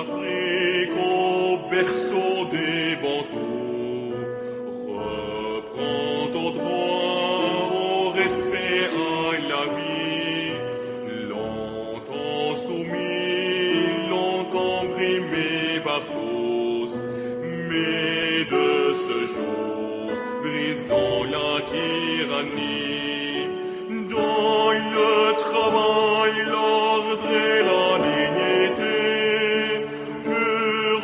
l'Afrique au berceau des bandeaux. Reprends ton droit au respect à la vie. Longtemps soumis, longtemps brimé par tous. Mais de ce jour, brisons la tyrannie. Dans le travail, l'ordre et la dignité, tu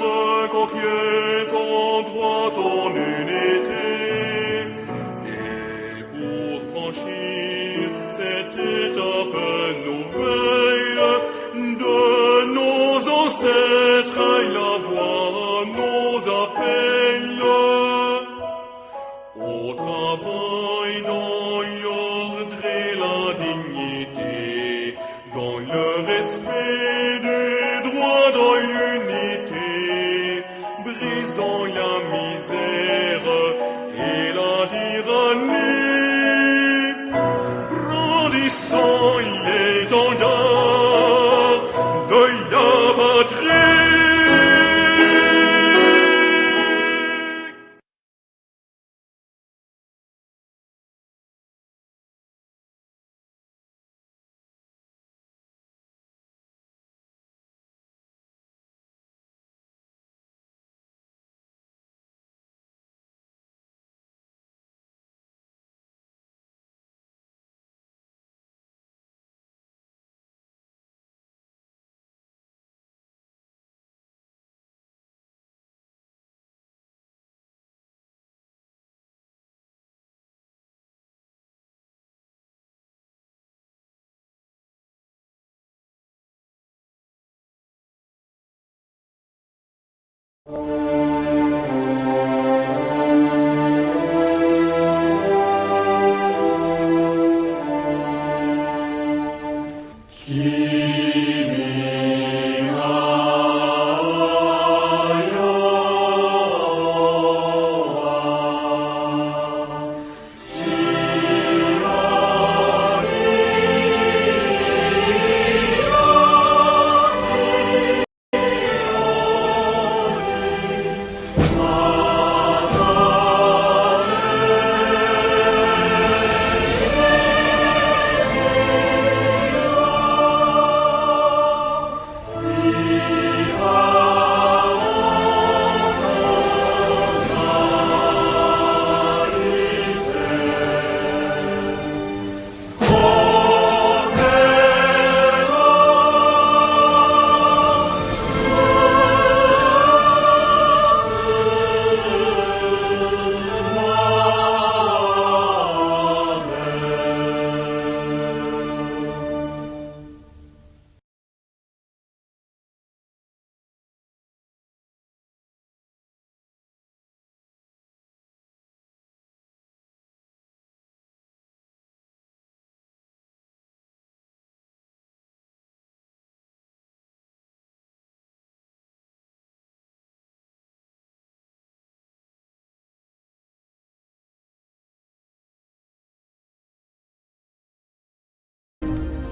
reconquiers ton droit, ton unité. Et pour franchir cette étape nouvelle de nos ancêtres, la voix nous appelle au travail dans l'ordre et la dignité, dans le respect des droits, dans l'unité, brisons la misère et la tyrannie, brandissons l'étendard de la patrie.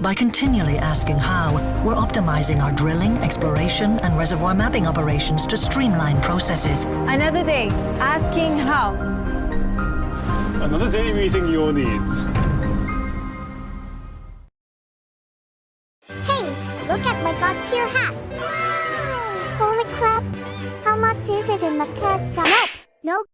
By continually asking how, we're optimizing our drilling, exploration, and reservoir mapping operations to streamline processes. Another day, asking how. Another day meeting your needs. Hey, look at my God-tier hat. Wow! Holy crap! How much is it in the cash shop? Nope! Nope!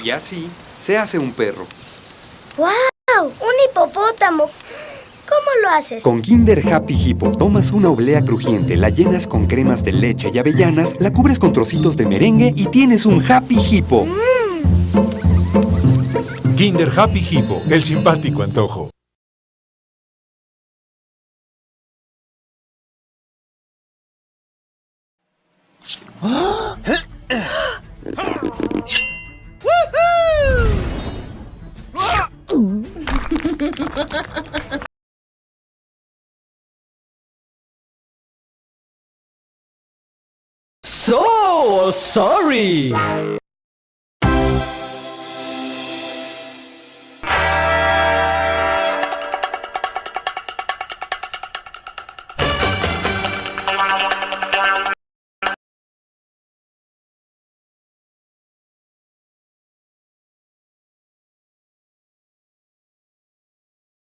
Y así se hace un perro. ¡Wow! ¡Un hipopótamo! ¿Cómo lo haces? Con Kinder Happy Hippo tomas una oblea crujiente, la llenas con cremas de leche y avellanas, la cubres con trocitos de merengue y tienes un Happy Hippo. Kinder Happy Hippo, el simpático antojo. So sorry!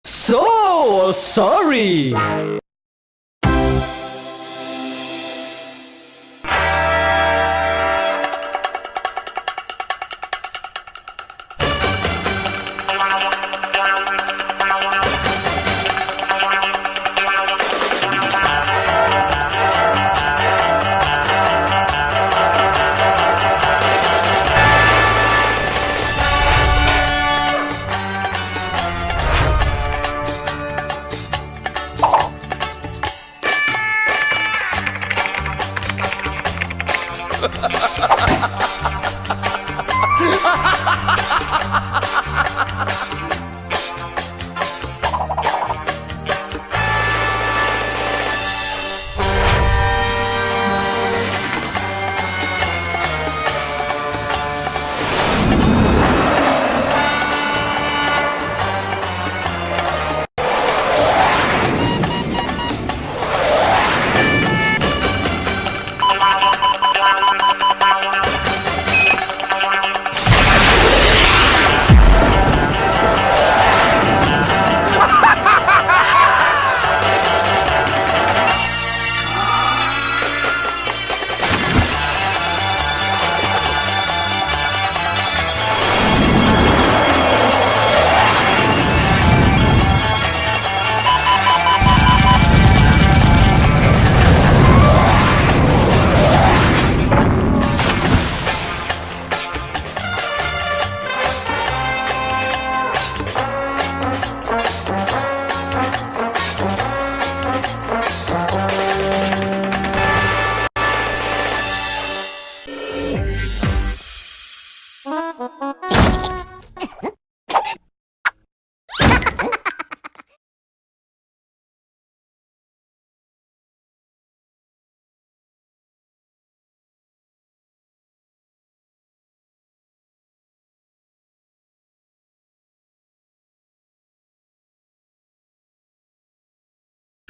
So sorry!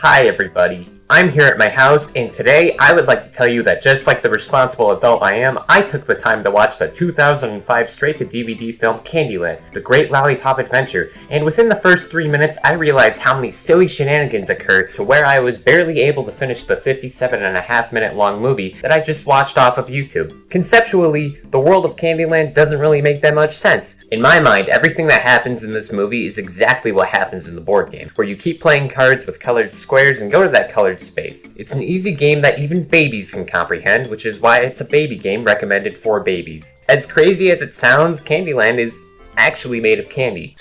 Hi everybody, I'm here at my house, and today I would like to tell you that just like the responsible adult I am, I took the time to watch the 2005 straight-to-DVD film Candyland, The Great Lollipop Adventure, and within the first 3 minutes I realized how many silly shenanigans occurred to where I was barely able to finish the 57.5-minute long movie that I just watched off of YouTube. Conceptually, the world of Candyland doesn't really make that much sense. In my mind, everything that happens in this movie is exactly what happens in the board game, where you keep playing cards with colored squares and go to that colored space. It's an easy game that even babies can comprehend, which is why it's a baby game recommended for babies. As crazy as it sounds, Candyland is actually made of candy.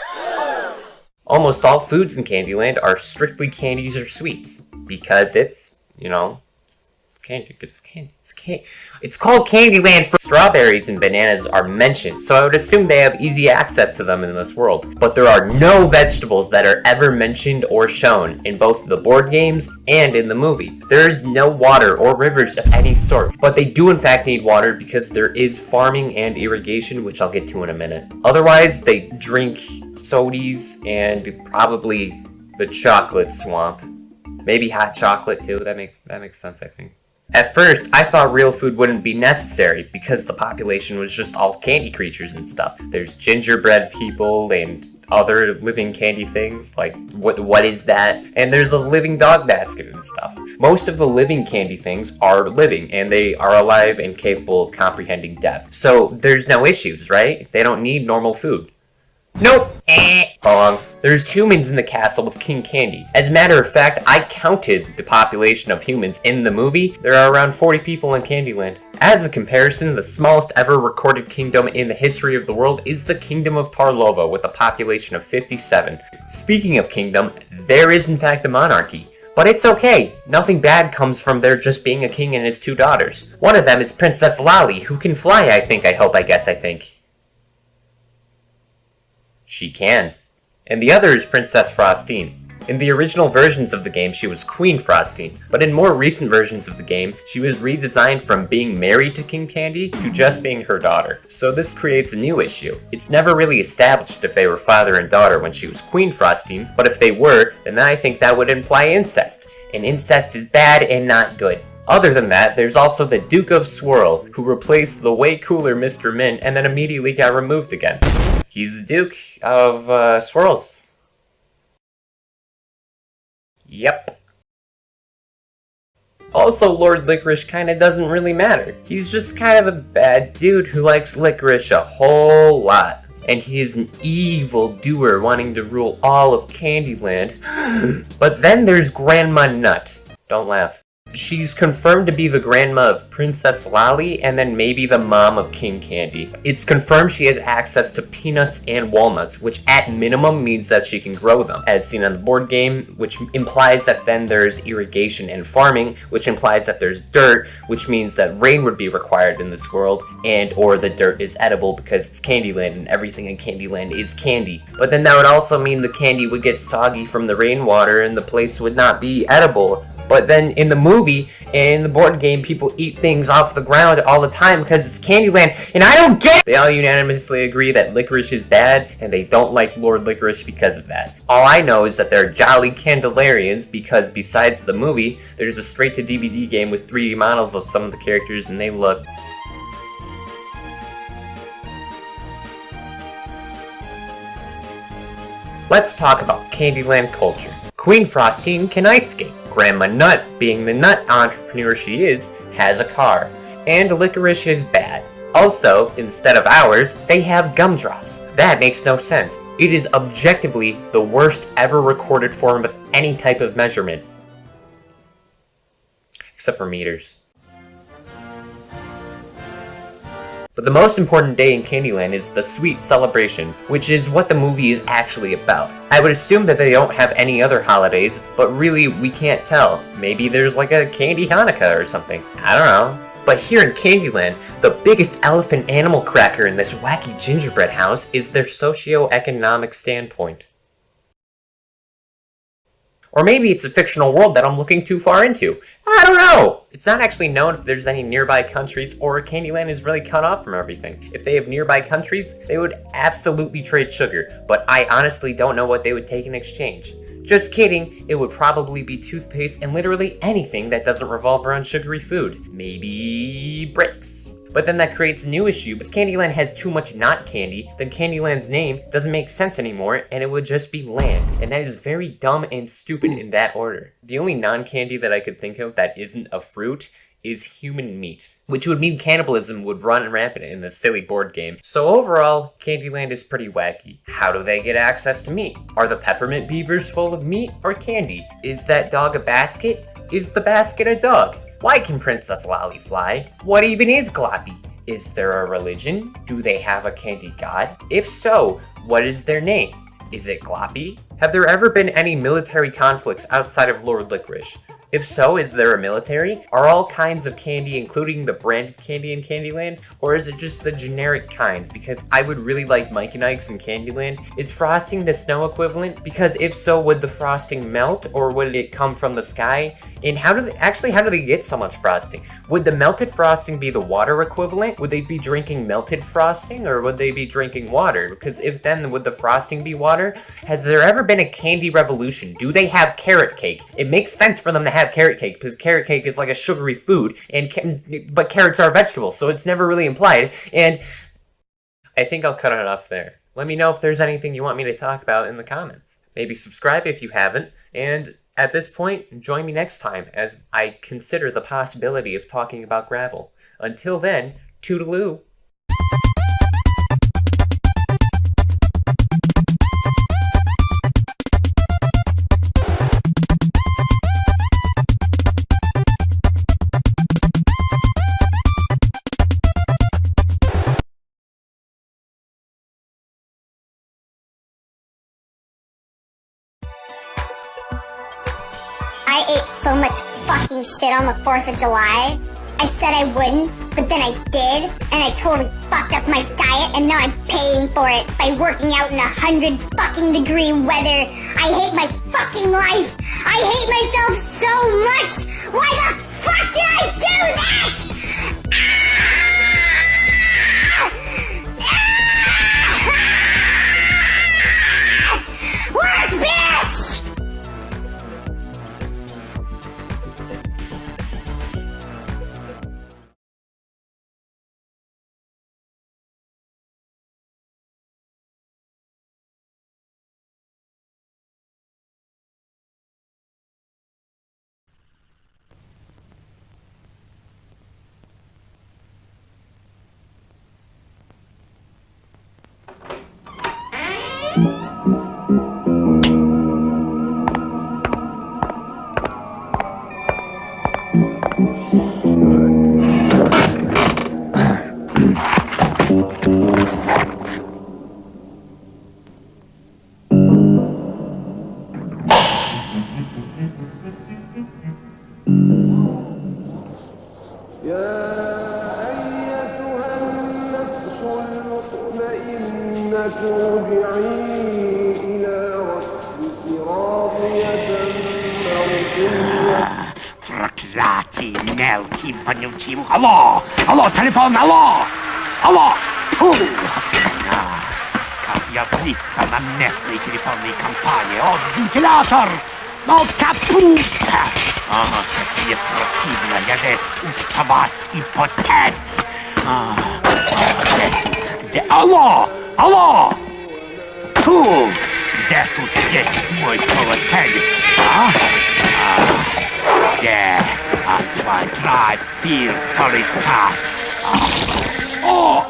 Almost all foods in Candyland are strictly candies or sweets, because it's, you know, it's candy. It's called Candyland for strawberries and bananas are mentioned, so I would assume they have easy access to them in this world. But there are no vegetables that are ever mentioned or shown in both the board games and in the movie. There is no water or rivers of any sort, but they do in fact need water because there is farming and irrigation, which I'll get to in a minute. Otherwise, they drink sodies and probably the chocolate swamp. Maybe hot chocolate too, that makes sense, I think. At first, I thought real food wouldn't be necessary because the population was just all candy creatures and stuff. There's gingerbread people and other living candy things, like what is that? And there's a living dog basket and stuff. Most of the living candy things are living, and they are alive and capable of comprehending death. So there's no issues, right? They don't need normal food. Nope. Wrong. There's humans in the castle with King Candy. As a matter of fact, I counted the population of humans in the movie. There are around 40 people in Candyland. As a comparison, the smallest ever recorded kingdom in the history of the world is the Kingdom of Tarlova with a population of 57. Speaking of kingdom, there is in fact a monarchy. But it's okay. Nothing bad comes from there just being a king and his 2 daughters. One of them is Princess Lolly, who can fly, I think. She can. And the other is Princess Frostine. In the original versions of the game, she was Queen Frostine, but in more recent versions of the game, she was redesigned from being married to King Candy to just being her daughter. So this creates a new issue. It's never really established if they were father and daughter when she was Queen Frostine, but if they were, then I think that would imply incest. And incest is bad and not good. Other than that, there's also the Duke of Swirl, who replaced the way cooler Mr. Mint and then immediately got removed again. He's the Duke of Swirls. Yep. Also, Lord Licorice kinda doesn't really matter. He's just kind of a bad dude who likes licorice a whole lot. And he is an evil doer wanting to rule all of Candyland. But then there's Grandma Nut. Don't laugh. She's confirmed to be the grandma of Princess Lolly and then maybe the mom of King Candy. It's confirmed she has access to peanuts and walnuts, which at minimum means that she can grow them, as seen on the board game, which implies that then there's irrigation and farming, which implies that there's dirt, which means that rain would be required in this world, and or the dirt is edible because it's Candyland and everything in Candyland is candy. But then that would also mean the candy would get soggy from the rainwater and the place would not be edible. But then in the movie and in the board game, people eat things off the ground all the time because it's Candyland, and I don't get it! They all unanimously agree that licorice is bad, and they don't like Lord Licorice because of that. All I know is that they're jolly Candelarians because besides the movie, there's a straight-to-DVD game with 3D models of some of the characters, and they look... Let's talk about Candyland culture. Queen Frostine can ice skate. Grandma Nut, being the nut entrepreneur she is, has a car. And licorice is bad. Also, instead of hours, they have gumdrops. That makes no sense. It is objectively the worst ever recorded form of any type of measurement. Except for meters. But the most important day in Candyland is the Sweet Celebration, which is what the movie is actually about. I would assume that they don't have any other holidays, but really we can't tell. Maybe there's like a Candy Hanukkah or something. I don't know. But here in Candyland, the biggest elephant animal cracker in this wacky gingerbread house is their socio-economic standpoint. Or maybe it's a fictional world that I'm looking too far into. I don't know! It's not actually known if there's any nearby countries or Candyland is really cut off from everything. If they have nearby countries, they would absolutely trade sugar, but I honestly don't know what they would take in exchange. Just kidding, it would probably be toothpaste and literally anything that doesn't revolve around sugary food. Maybe bricks. But then that creates a new issue. If Candyland has too much not candy, then Candyland's name doesn't make sense anymore, and it would just be land. And that is very dumb and stupid in that order. The only non-candy that I could think of that isn't a fruit is human meat, which would mean cannibalism would run rampant in this silly board game. So overall, Candyland is pretty wacky. How do they get access to meat? Are the peppermint beavers full of meat or candy? Is that dog a basket? Is the basket a dog? Why can Princess Lolly fly? What even is Gloppy? Is there a religion? Do they have a candy god? If so, what is their name? Is it Gloppy? Have there ever been any military conflicts outside of Lord Licorice? If so, is there a military? Are all kinds of candy, including the branded candy in Candyland? Or is it just the generic kinds? Because I would really like Mike and Ike's in Candyland. Is frosting the snow equivalent? Because if so, would the frosting melt or would it come from the sky? And how do they get so much frosting? Would the melted frosting be the water equivalent? Would they be drinking melted frosting or would they be drinking water? Because if then, would the frosting be water? Has there ever been a candy revolution? Do they have carrot cake? It makes sense for them to have have carrot cake, because carrot cake is like a sugary food, but carrots are vegetables, so it's never really implied. And I think I'll cut it off there. Let me know if there's anything you want me to talk about in the comments. Maybe subscribe if you haven't, and at this point, join me next time as I consider the possibility of talking about gravel. Until then, toodaloo! I ate so much fucking shit on the 4th of July. I said I wouldn't, but then I did, and I totally fucked up my diet, and now I'm paying for it by working out in 100 fucking degree weather. I hate my fucking life. I hate myself so much. Why the fuck did I do that? Work, bitch! Проклятый, мелкий, вонючий. Алло! Алло, телефон, алло! Алло! Фу! Как я злиться на местные телефонные компании. О, вентилятор! О, капут! Ага, как мне противно. Я весь уставать и потеть. Где? Алло! Алло! Фу! Где тут есть мой полотенец, а? Где? 1, 2, 3, 4, полица. О!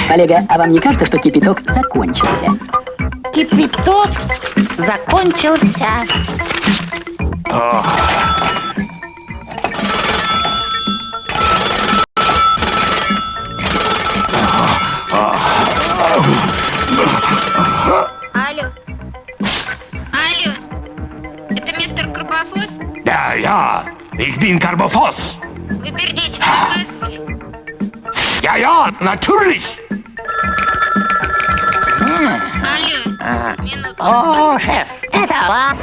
Коллега, а вам не кажется, что кипяток закончился? Кипяток закончился. Алло. Алло. Это мистер Карбофос? Да, я. Ich bin Карбофос. Вы пердечь показывали? Ja, natürlich. Алло, минуту. О, шеф, это вас.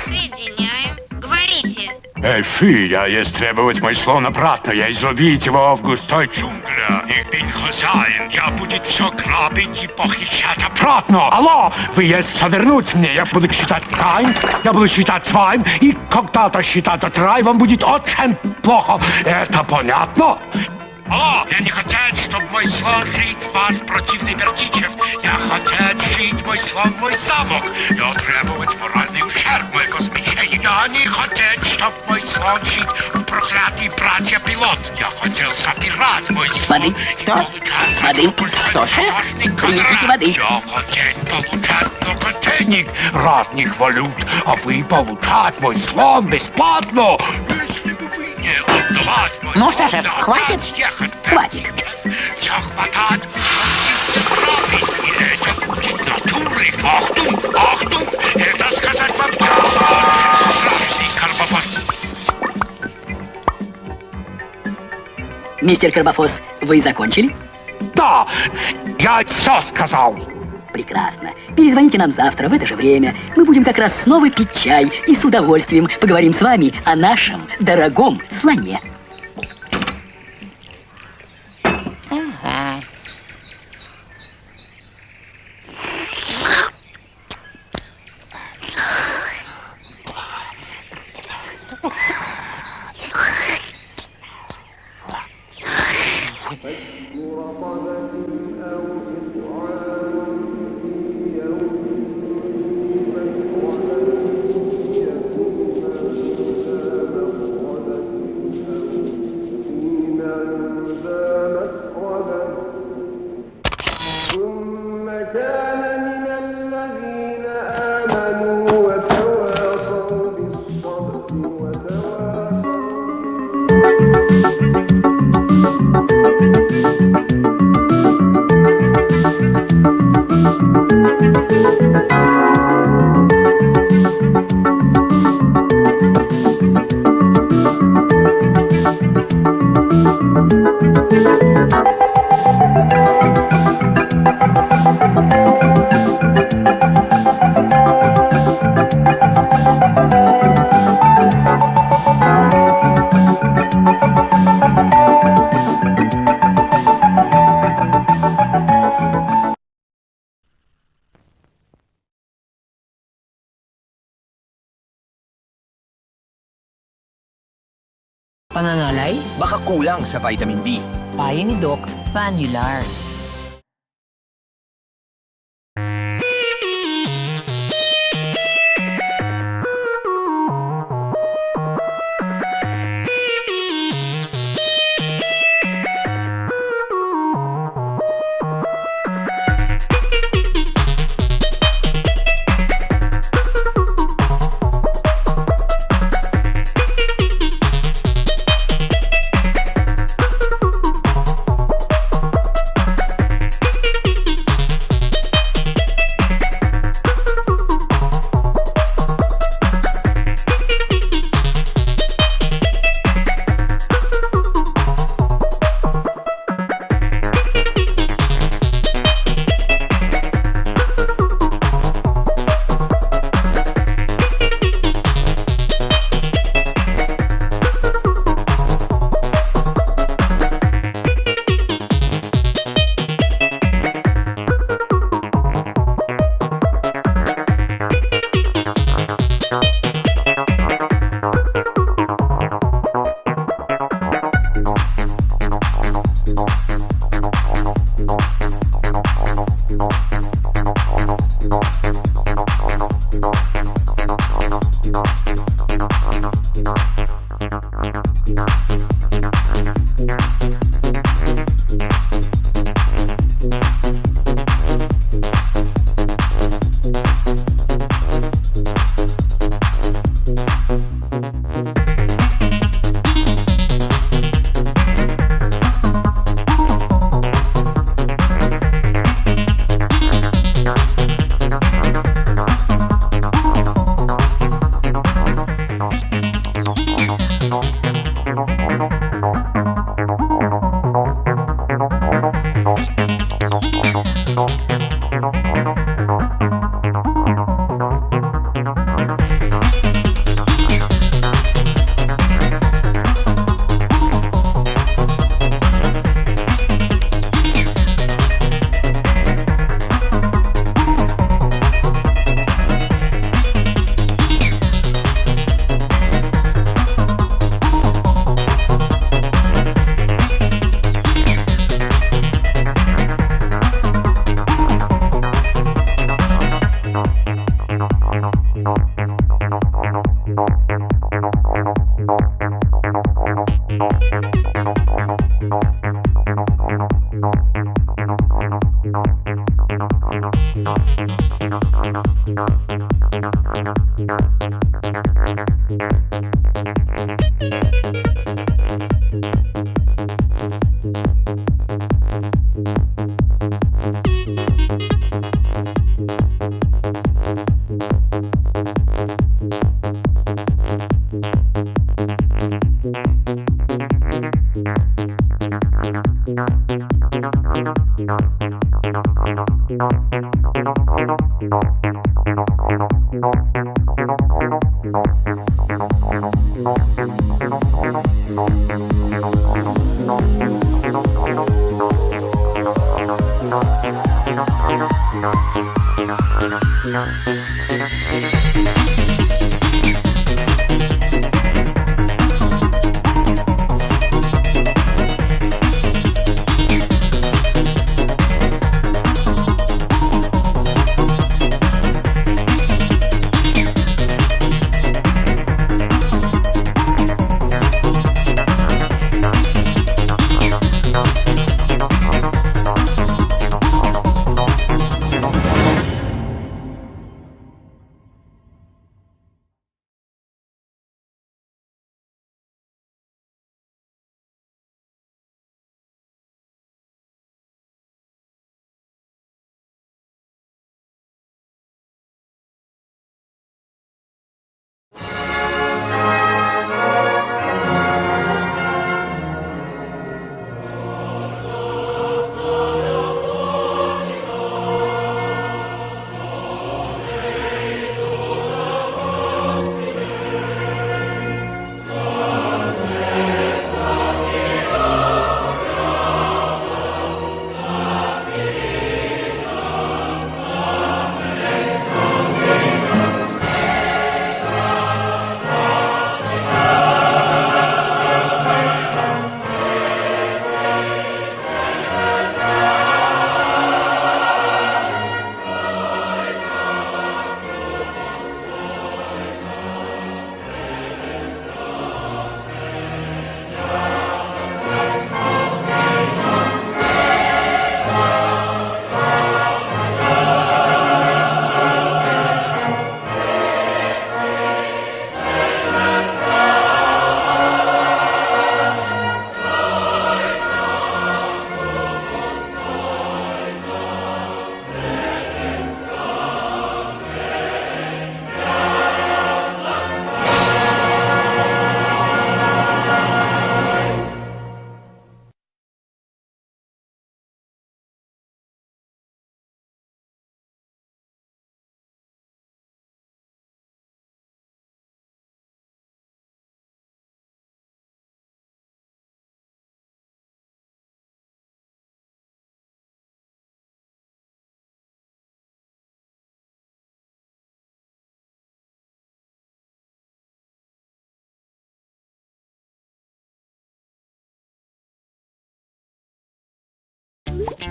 Соединяем. Говорите. Эй, фи, есть требовать мой слон обратно. Я изловить его в густой джунгле. Ich bin хозяин. Я будет все грабить и похищать обратно. Алло, вы есть все вернуть мне. Я буду считать 1, я буду считать 2. И когда-то считать до 3, вам будет очень плохо. Это понятно? Алло, я не хотел, чтобы мой слон жить вас противный Бердичев. Я хотел жить мой слон, мой замок. Я требовать моральный ущерб моего смещения. Я не хотел, чтобы мой слон жить у проклятый братья-пилот. Я хотел забирать мой слон воды. и Что? получать Воды. Что, шеф? Принесите воды. Я хотел получать много денег, разных валют, а вы получать мой слон бесплатно. Если бы вы не отдавать мой Ну что, слон, шеф, хватит? ехать, Хватит. все хватает. Achtung, Achtung! Это сказать вам я очень страшный карбофос. Мистер Карбофос, вы закончили? Да, я все сказал. Прекрасно. Перезвоните нам завтра в это же время. Мы будем как раз снова пить чай и с удовольствием поговорим с вами о нашем дорогом слоне. Ага. Pangangalay? Baka kulang sa vitamin D. Payo ni Doc, Fanular.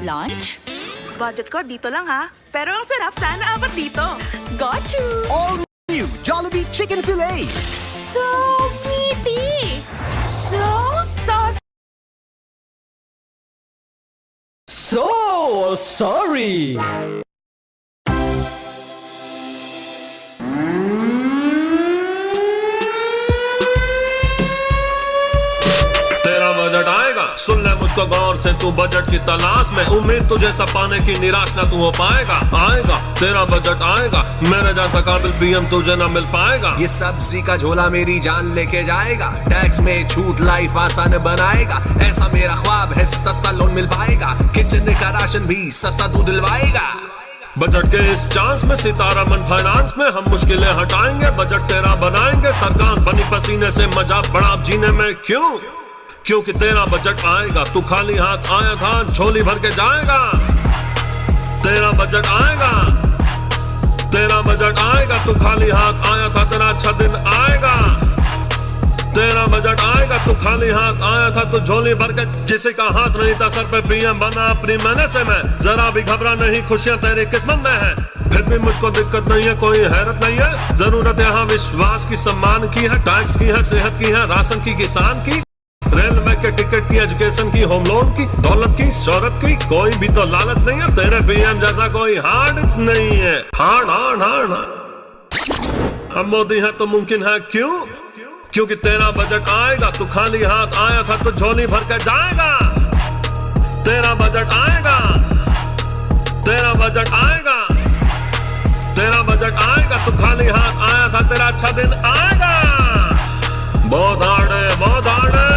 Lunch? Budget ko dito lang ha. Pero ang sarap sana apat dito. Got you! All new Jollibee Chicken Filet! So meaty! So saucy! So sorry! तेरा budget आएगा, सुन ले मुझको गौर से, तू budget की तलाश में, उम्मीद तुझे सब पाने की निराश ना तू हो पाएगा। आएगा तेरा बजट आएगा, मेरे जैसा काबिल पीएम तुझे ना मिल पाएगा। ये सब्जी का झोला मेरी जान लेके जाएगा, टैक्स में छूट लाइफ आसान बनाएगा। ऐसा मेरा ख्वाब है, सस्ता लोन मिल पाएगा, किचन का राशन भी सस्ता तू दिलवाएगा। बजट के इस चांस में सितारा मन फाइनेंस में हम मुश्किलें हटाएंगे, बजट तेरा बनाएंगे। सरकार बनी पसीने से, मजा बड़ा जीने में क्यों? क्योंकि तेरा बजट आएगा, तू खाली हाथ आया था, झोली भर के जाएगा। तेरा बजट आएगा, तेरा बजट आएगा, तू खाली हाथ आया था, तेरा अच्छा दिन आएगा। तेरा बजट आएगा, तू खाली हाथ आया था, तू झोली भर के, किसी का हाथ नहीं था सर पे, पीएम बना अपनी मेहनत से मैं। जरा भी घबरा नहीं, खुशियां तेरी किस्मत में है। फिर भी मुझको दिक्कत नहीं है, कोई हैरत नहीं है। जरूरत यहाँ विश्वास की, सम्मान की है, टैक्स की है, सेहत की है, राशन की, किसान की, रेलवे के टिकट की, एजुकेशन की, होम लोन की, दौलत की, शोहरत की। कोई भी तो लालच नहीं है, तेरे पीएम जैसा कोई हार्ड नहीं है। Hard hard hard hard. अब मोदी है तो मुमकिन है, क्यों? क्योंकि तेरा बजट आएगा, तू खाली हाथ आया था, तो झोली भर के जाएगा। तेरा बजट आएगा, तेरा बजट आएगा, तेरा बजट आएगा, तू खाली हाथ आया था, तेरा अच्छा दिन आएगा। बहुत हार्ड है, बहुत हार्ड है।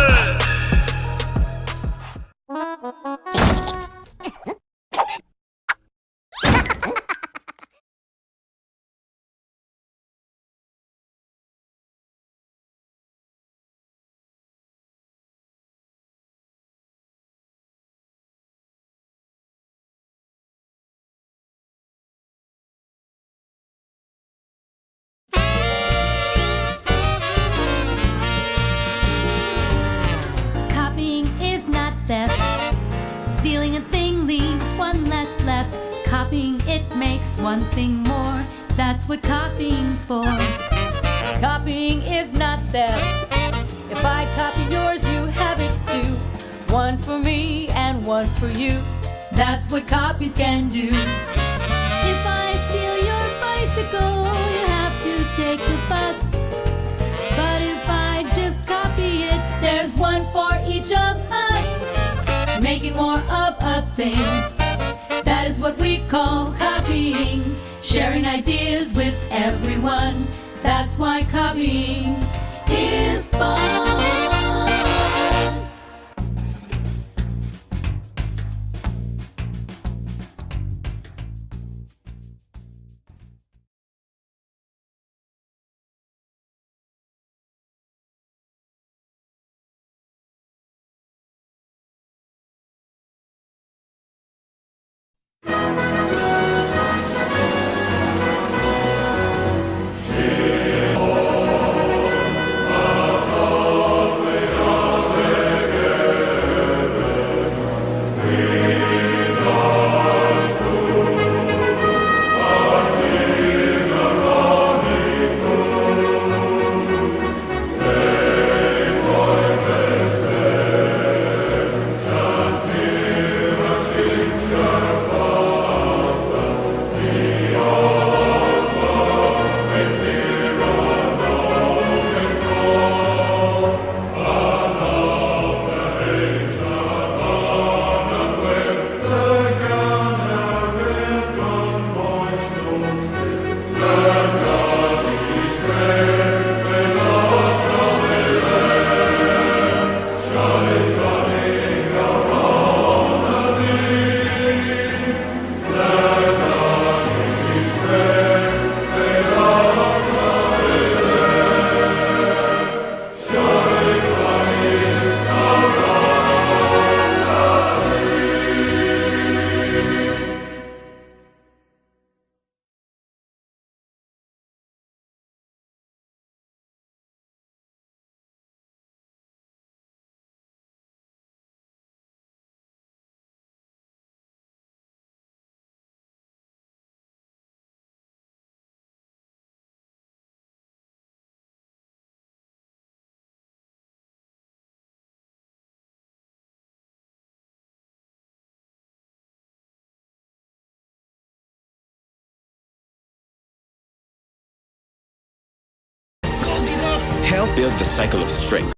copying, it makes one thing more. That's what copying's for. Copying is not theft. If I copy yours, you have it too. One for me and one for you. That's what copies can do. If I steal your bicycle, you have to take the bus. But if I just copy it, there's one for each of us. Making more of a thing, that is what we call copying. Sharing ideas with everyone, that's why copying is fun. Help build the cycle of strength.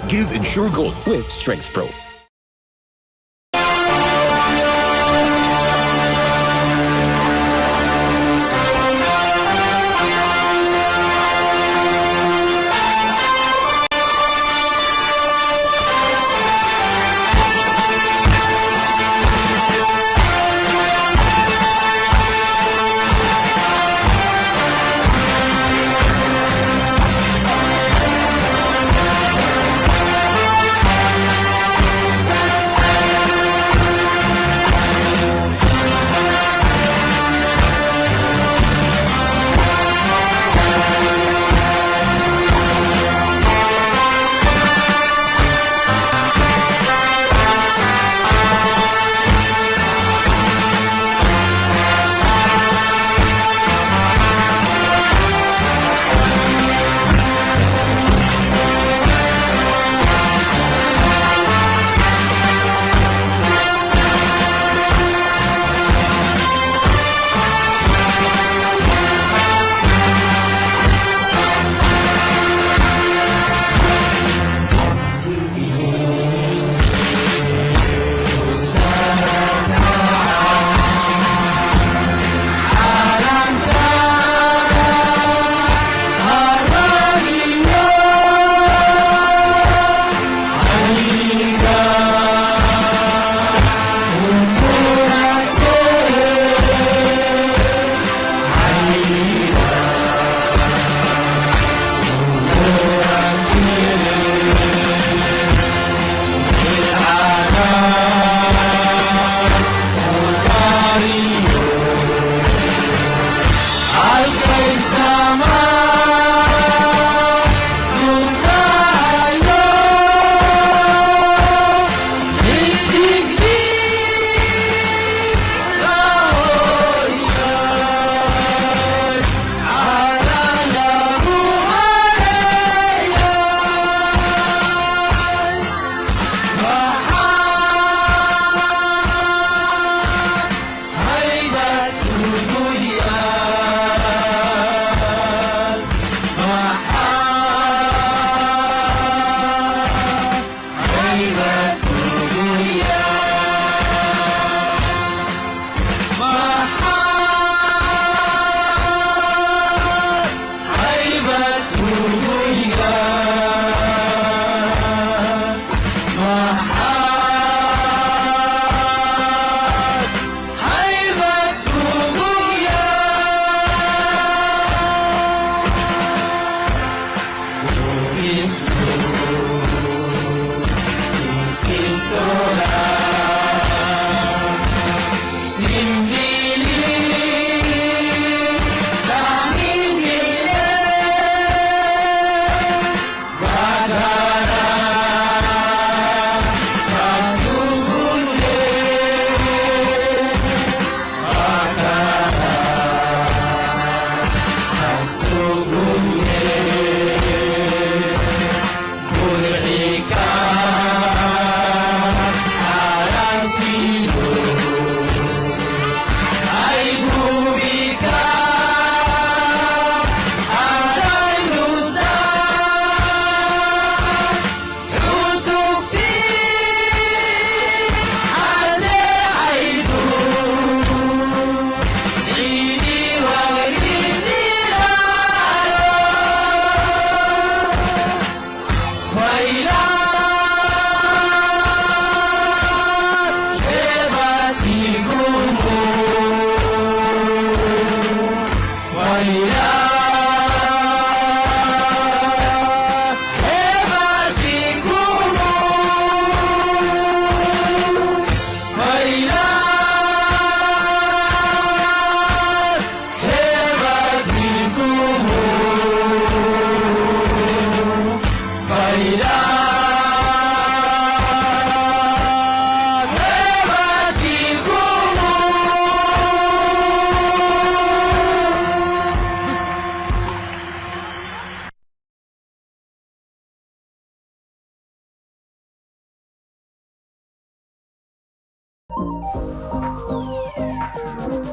Give Ensure Gold with Strength Pro.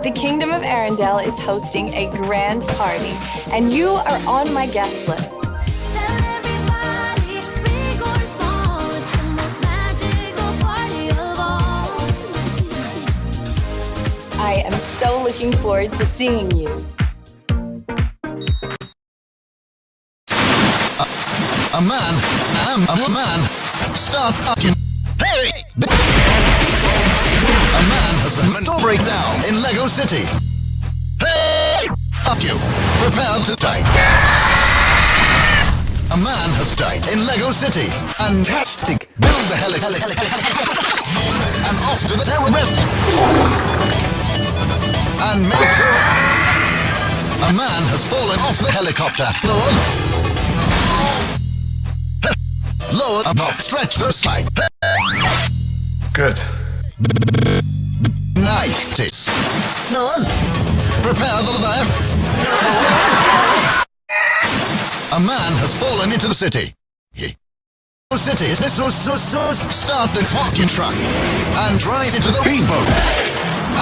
The Kingdom of Arendelle is hosting a grand party, and you are on my guest list. I am so looking forward to seeing you. A man, a man, start fucking. Hey! A man has a mental breakdown in Lego City. Hey! Fuck you. Prepare to die. A man has died in Lego City. Fantastic. Build the helicopter. And off to the terrorists. And make the... A man has fallen off the helicopter. Lower up, stretch the side. Good. Nice. No. Prepare the left. A man has fallen into the city. City is this start the fucking truck and drive into the speedboat.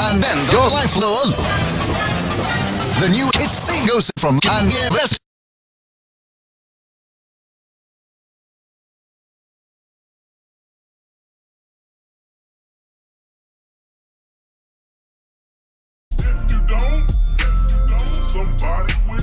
And then your life lowers. The new Kids Sing goes from Kanye West. Somebody will.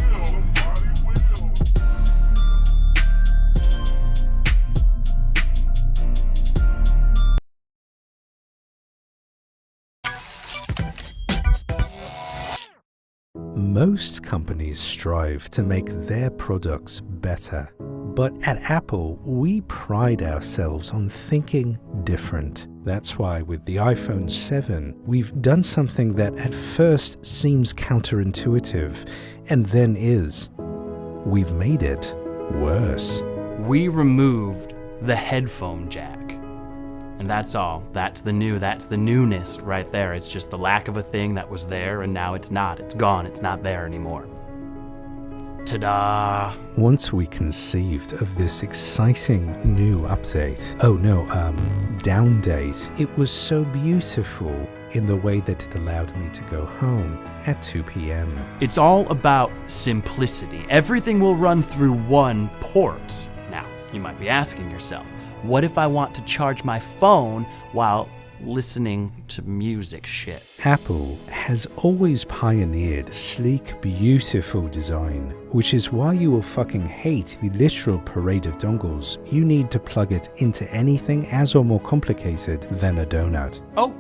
Most companies strive to make their products better, but at Apple, we pride ourselves on thinking different. That's why with the iPhone 7, we've done something that at first seems counterintuitive, and then is. We've made it worse. We removed the headphone jack. And that's all. That's the newness right there. It's just the lack of a thing that was there, and now it's not. It's gone. It's not there anymore. Ta-da! Once we conceived of this exciting new update, down date, it was so beautiful in the way that it allowed me to go home at 2 p.m. It's all about simplicity. Everything will run through one port. Now, you might be asking yourself, what if I want to charge my phone while listening to music shit? Apple has always pioneered sleek, beautiful design, which is why you will fucking hate the literal parade of dongles you need to plug it into anything as or more complicated than a donut. Oh,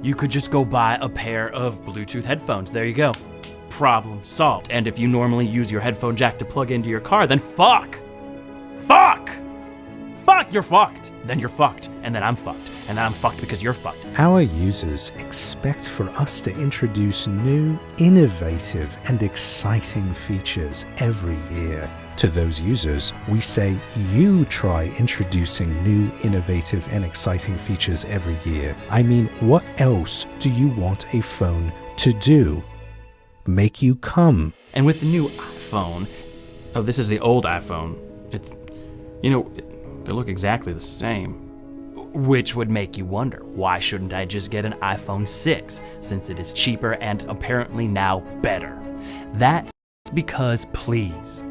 you could just go buy a pair of Bluetooth headphones. There you go. Problem solved. And if you normally use your headphone jack to plug into your car, then fuck! You're fucked. Then you're fucked. And then I'm fucked. And then I'm fucked because you're fucked. Our users expect for us to introduce new, innovative, and exciting features every year. To those users, we say you try introducing new, innovative, and exciting features every year. I mean, what else do you want a phone to do? Make you come. And with the new iPhone, this is the old iPhone. It's, they look exactly the same. Which would make you wonder, why shouldn't I just get an iPhone 6, since it is cheaper and apparently now better? That's because please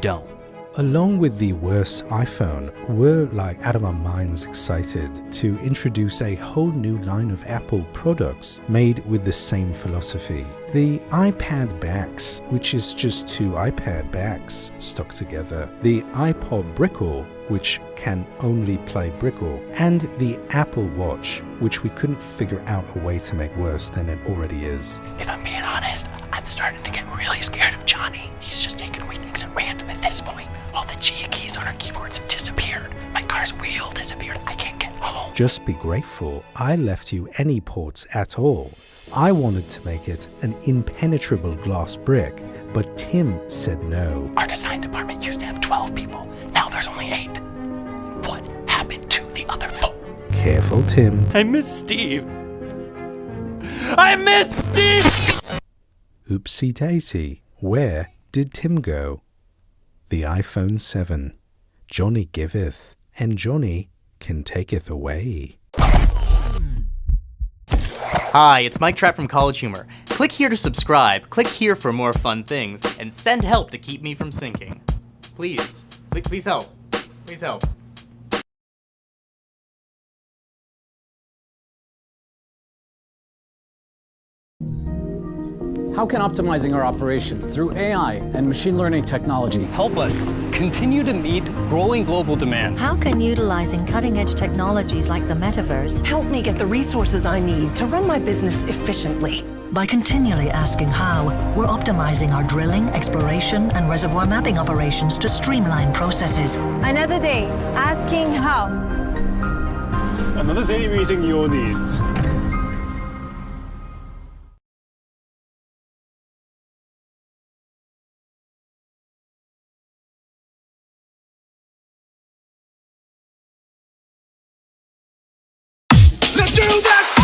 don't. Along with the worst iPhone, we're out of our minds excited to introduce a whole new line of Apple products made with the same philosophy. The iPad backs, which is just two iPad backs stuck together, the iPod Brickle, which can only play Brickle, and the Apple Watch, which we couldn't figure out a way to make worse than it already is. If I'm being honest, I'm starting to get really scared of Johnny. He's just taking away things at random at this point. All the G keys on our keyboards have disappeared. My car's wheel disappeared. I can't get home. Just be grateful I left you any ports at all. I wanted to make it an impenetrable glass brick, but Tim said no. Our design department used to have 12 people. Now there's only 8. What happened to the other 4? Careful, Tim. I miss Steve. I miss Steve! Oopsie daisy. Where did Tim go? The iPhone 7. Johnny giveth, and Johnny can taketh away. Hi, it's Mike Trapp from College Humor. Click here to subscribe, click here for more fun things, and send help to keep me from sinking. Please. Please help. Please help. How can optimizing our operations through AI and machine learning technology help us continue to meet growing global demand? How can utilizing cutting-edge technologies like the metaverse help me get the resources I need to run my business efficiently? By continually asking how, we're optimizing our drilling, exploration, and reservoir mapping operations to streamline processes. Another day, asking how. Another day meeting your needs. Let's do this!